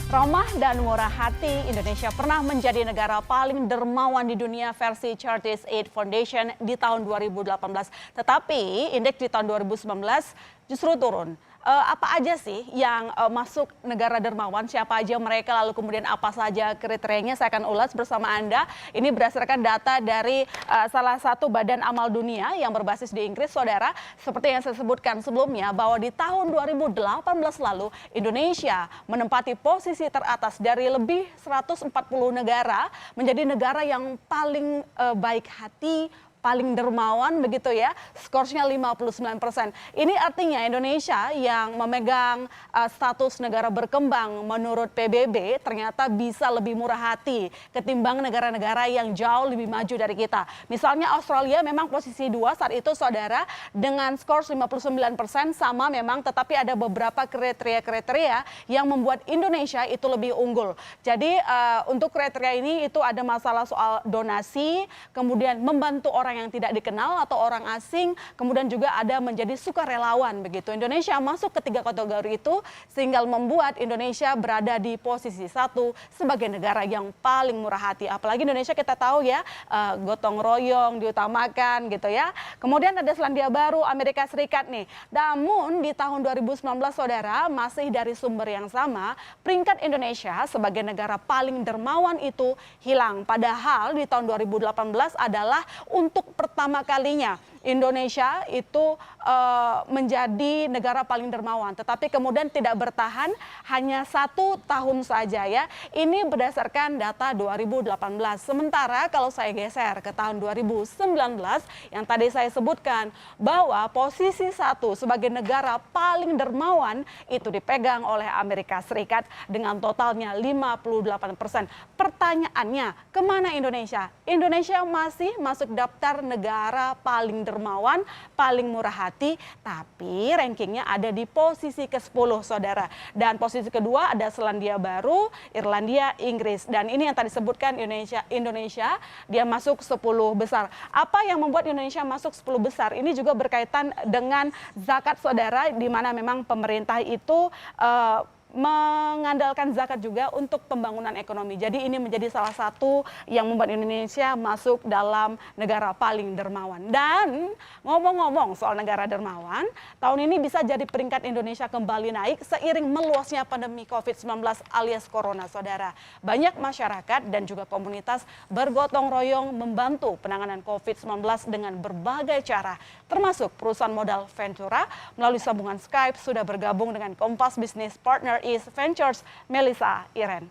Ramah dan murah hati, Indonesia pernah menjadi negara paling dermawan di dunia versi Chartis Aid Foundation di tahun 2018. Tetapi indeks di tahun 2019 justru turun. Apa aja sih yang masuk negara dermawan, siapa aja mereka, lalu kemudian apa saja kriterianya, saya akan ulas bersama Anda. Ini berdasarkan data dari salah satu badan amal dunia yang berbasis di Inggris, saudara. Seperti yang saya sebutkan sebelumnya, bahwa di tahun 2018 lalu, Indonesia menempati posisi teratas dari lebih 140 negara, menjadi negara yang paling baik hati, paling dermawan begitu ya, skorsnya 59%. Ini artinya Indonesia yang memegang status negara berkembang menurut PBB ternyata bisa lebih murah hati ketimbang negara-negara yang jauh lebih maju dari kita. Misalnya Australia memang posisi 2 saat itu, saudara, dengan skor 59% sama memang, tetapi ada beberapa kriteria-kriteria yang membuat Indonesia itu lebih unggul. Jadi untuk kriteria ini itu ada masalah soal donasi, kemudian membantu orang yang tidak dikenal atau orang asing, kemudian juga ada menjadi sukarelawan begitu. Indonesia masuk ke 3 kategori itu sehingga membuat Indonesia berada di posisi 1 sebagai negara yang paling murah hati. Apalagi Indonesia kita tahu ya, gotong royong diutamakan gitu ya. Kemudian ada Selandia Baru, Amerika Serikat nih. Namun di tahun 2019, saudara, masih dari sumber yang sama, peringkat Indonesia sebagai negara paling dermawan itu hilang. Padahal di tahun 2018 adalah untuk pertama kalinya Indonesia itu menjadi negara paling dermawan, tetapi kemudian tidak bertahan hanya 1 tahun saja ya. Ini berdasarkan data 2018. Sementara kalau saya geser ke tahun 2019 yang tadi saya sebutkan bahwa posisi 1 sebagai negara paling dermawan itu dipegang oleh Amerika Serikat dengan totalnya 58%. Pertanyaannya, kemana Indonesia? Indonesia masih masuk daftar negara paling dermawan, paling murah hati, tapi rankingnya ada di posisi ke-10, saudara. Dan posisi kedua ada Selandia Baru, Irlandia, Inggris. Dan ini yang tadi sebutkan Indonesia dia masuk 10 besar. Apa yang membuat Indonesia masuk 10 besar? Ini juga berkaitan dengan zakat, saudara, di mana memang pemerintah itu mengandalkan zakat juga untuk pembangunan ekonomi. Jadi ini menjadi salah satu yang membuat Indonesia masuk dalam negara paling dermawan. Dan ngomong-ngomong soal negara dermawan, tahun ini bisa jadi peringkat Indonesia kembali naik seiring meluasnya pandemi COVID-19 alias Corona, saudara. Banyak masyarakat dan juga komunitas bergotong royong membantu penanganan COVID-19 dengan berbagai cara, termasuk perusahaan modal Ventura melalui sambungan Skype sudah bergabung dengan Kompas Business Partner East Ventures, Melissa Iren.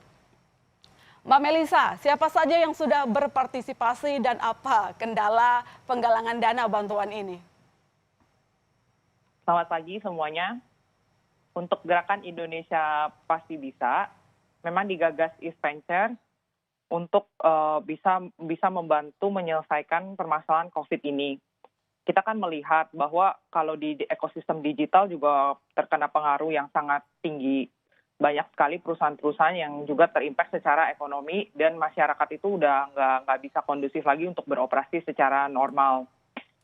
Mbak Melissa, siapa saja yang sudah berpartisipasi dan apa kendala penggalangan dana bantuan ini? Selamat pagi semuanya. Untuk gerakan Indonesia Pasti Bisa, memang digagas East Venture untuk bisa membantu menyelesaikan permasalahan COVID ini. Kita kan melihat bahwa kalau di ekosistem digital juga terkena pengaruh yang sangat tinggi. Banyak sekali perusahaan-perusahaan yang juga terimpact secara ekonomi dan masyarakat itu udah nggak bisa kondusif lagi untuk beroperasi secara normal.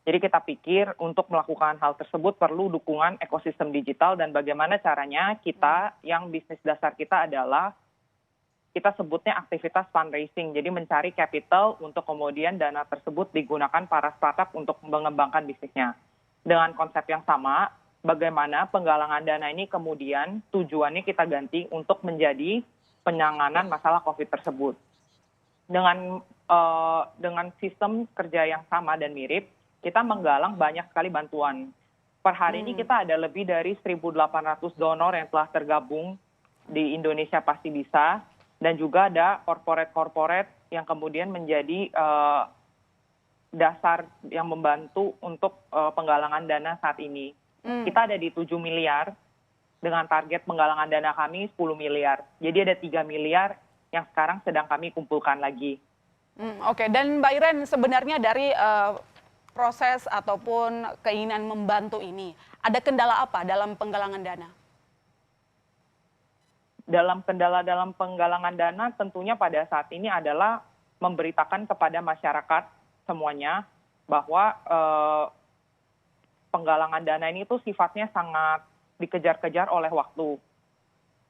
Jadi kita pikir untuk melakukan hal tersebut perlu dukungan ekosistem digital dan bagaimana caranya kita yang bisnis dasar kita adalah kita sebutnya aktivitas fundraising. Jadi mencari capital untuk kemudian dana tersebut digunakan para startup untuk mengembangkan bisnisnya. Dengan konsep yang sama, bagaimana penggalangan dana ini kemudian tujuannya kita ganti untuk menjadi penanganan masalah COVID tersebut. Dengan sistem kerja yang sama dan mirip, kita menggalang banyak sekali bantuan. Per hari ini kita ada lebih dari 1.800 donor yang telah tergabung di Indonesia Pasti Bisa, dan juga ada corporate yang kemudian menjadi dasar yang membantu untuk penggalangan dana saat ini. Kita ada di 7 miliar dengan target penggalangan dana kami 10 miliar. Jadi ada 3 miliar yang sekarang sedang kami kumpulkan lagi. Oke, dan Mbak Iren, sebenarnya dari proses ataupun keinginan membantu ini, ada kendala apa dalam penggalangan dana? Dalam penggalangan dana tentunya pada saat ini adalah memberitakan kepada masyarakat semuanya bahwa penggalangan dana ini tuh sifatnya sangat dikejar-kejar oleh waktu.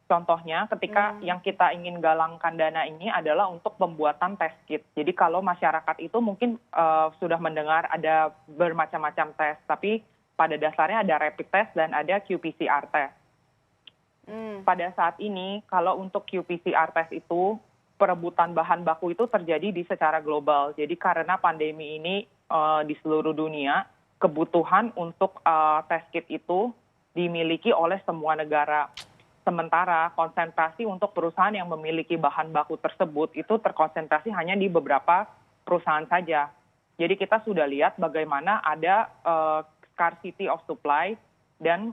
Contohnya ketika yang kita ingin galangkan dana ini adalah untuk pembuatan test kit. Jadi kalau masyarakat itu mungkin sudah mendengar ada bermacam-macam tes, tapi pada dasarnya ada rapid test dan ada qPCR test. Pada saat ini kalau untuk qPCR test itu perebutan bahan baku itu terjadi di secara global. Jadi karena pandemi ini di seluruh dunia, kebutuhan untuk test kit itu dimiliki oleh semua negara. Sementara konsentrasi untuk perusahaan yang memiliki bahan baku tersebut itu terkonsentrasi hanya di beberapa perusahaan saja. Jadi kita sudah lihat bagaimana ada scarcity of supply dan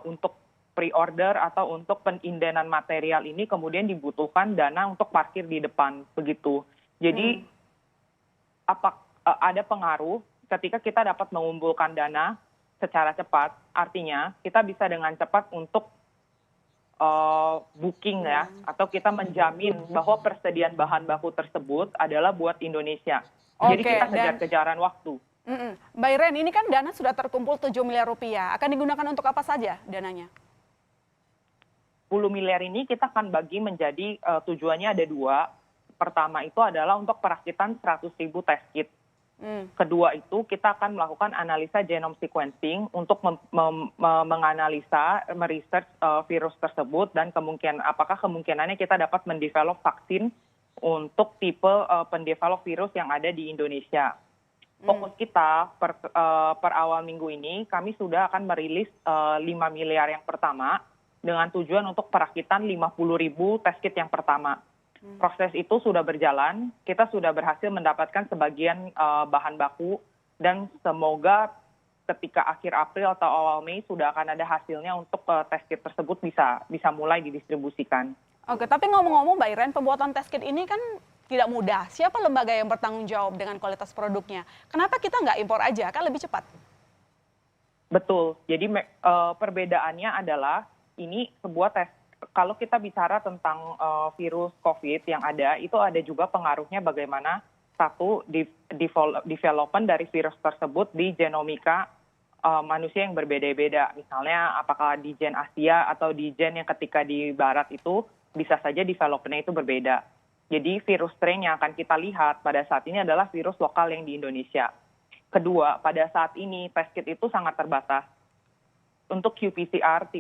untuk pre-order atau untuk pengindenan material ini kemudian dibutuhkan dana untuk parkir di depan begitu. Jadi ada pengaruh ketika kita dapat mengumpulkan dana secara cepat, artinya kita bisa dengan cepat untuk booking ya, atau kita menjamin bahwa persediaan bahan baku tersebut adalah buat Indonesia. Jadi kita kejar-kejaran waktu. Mbak Iren, ini kan dana sudah terkumpul 7 miliar rupiah. Akan digunakan untuk apa saja dananya? 10 miliar ini kita akan bagi menjadi tujuannya ada dua. Pertama itu adalah untuk perakitan 100.000 test kit. Kedua itu kita akan melakukan analisa genome sequencing untuk menganalisa, meresearch virus tersebut dan apakah kemungkinannya kita dapat mendevelop vaksin untuk tipe pendevelop virus yang ada di Indonesia. Fokus kita per awal minggu ini kami sudah akan merilis 5 miliar yang pertama dengan tujuan untuk perakitan 50.000 test kit yang pertama. Proses itu sudah berjalan, kita sudah berhasil mendapatkan sebagian bahan baku dan semoga ketika akhir April atau awal Mei sudah akan ada hasilnya untuk test kit tersebut bisa mulai didistribusikan. Oke, tapi ngomong-ngomong Mbak Iren, pembuatan test kit ini kan tidak mudah. Siapa lembaga yang bertanggung jawab dengan kualitas produknya? Kenapa kita nggak impor aja, kan lebih cepat? Betul, jadi perbedaannya adalah ini sebuah tes. Kalau kita bicara tentang virus COVID yang ada, itu ada juga pengaruhnya bagaimana satu development dari virus tersebut di genomika manusia yang berbeda-beda. Misalnya apakah di gen Asia atau di gen yang ketika di Barat itu bisa saja development-nya itu berbeda. Jadi virus strain yang akan kita lihat pada saat ini adalah virus lokal yang di Indonesia. Kedua, pada saat ini test kit itu sangat terbatas. Untuk qPCR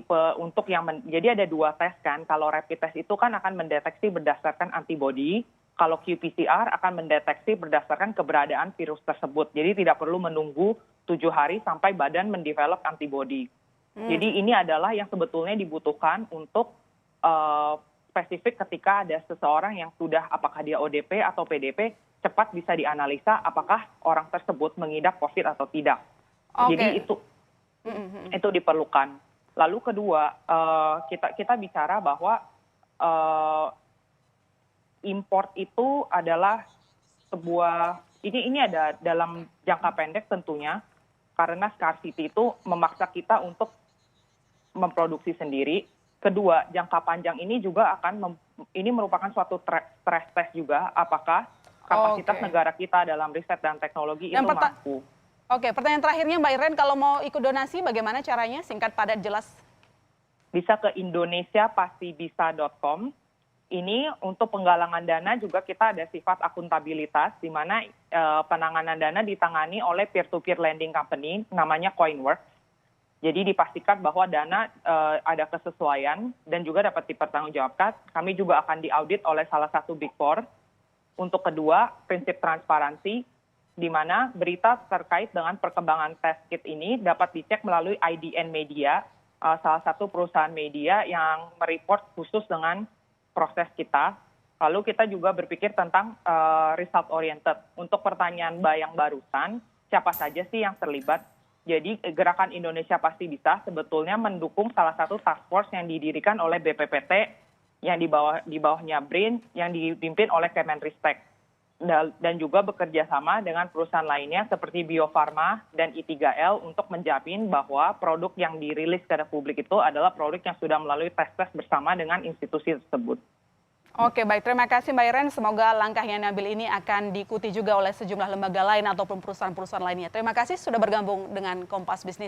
jadi ada dua tes kan. Kalau rapid test itu kan akan mendeteksi berdasarkan antibody. Kalau qPCR akan mendeteksi berdasarkan keberadaan virus tersebut. Jadi tidak perlu menunggu 7 hari sampai badan mendevelop antibody. Jadi ini adalah yang sebetulnya dibutuhkan untuk spesifik ketika ada seseorang yang sudah apakah dia ODP atau PDP cepat bisa dianalisa apakah orang tersebut mengidap COVID atau tidak. Jadi itu diperlukan. Lalu kedua, kita bicara bahwa import itu adalah ini ada dalam jangka pendek tentunya, karena scarcity itu memaksa kita untuk memproduksi sendiri. Kedua, jangka panjang ini juga ini merupakan suatu stress test juga, apakah kapasitas negara kita dalam riset dan teknologi itu mampu. Oke, pertanyaan terakhirnya Mbak Iren, kalau mau ikut donasi bagaimana caranya? Singkat, padat, jelas. Bisa ke indonesiapastibisa.com. Ini untuk penggalangan dana juga kita ada sifat akuntabilitas, di mana penanganan dana ditangani oleh peer-to-peer lending company, namanya Coinworks. Jadi dipastikan bahwa dana ada kesesuaian dan juga dapat dipertanggungjawabkan. Kami juga akan diaudit oleh salah satu Big Four. Untuk kedua, prinsip transparansi, di mana berita terkait dengan perkembangan test kit ini dapat dicek melalui IDN Media, salah satu perusahaan media yang mereport khusus dengan proses kita. Lalu kita juga berpikir tentang result oriented. Untuk pertanyaan Mbak yang barusan, siapa saja sih yang terlibat? Jadi Gerakan Indonesia Pasti Bisa sebetulnya mendukung salah satu task force yang didirikan oleh BPPT, yang di bawahnya BRIN, yang dipimpin oleh Kemenristek. Dan juga bekerja sama dengan perusahaan lainnya seperti Bio Farma dan I3L untuk menjamin bahwa produk yang dirilis ke publik itu adalah produk yang sudah melalui tes-tes bersama dengan institusi tersebut. Oke, baik. Terima kasih Mbak Iren. Semoga langkah yang diambil ini akan diikuti juga oleh sejumlah lembaga lain ataupun perusahaan-perusahaan lainnya. Terima kasih sudah bergabung dengan Kompas Bisnis.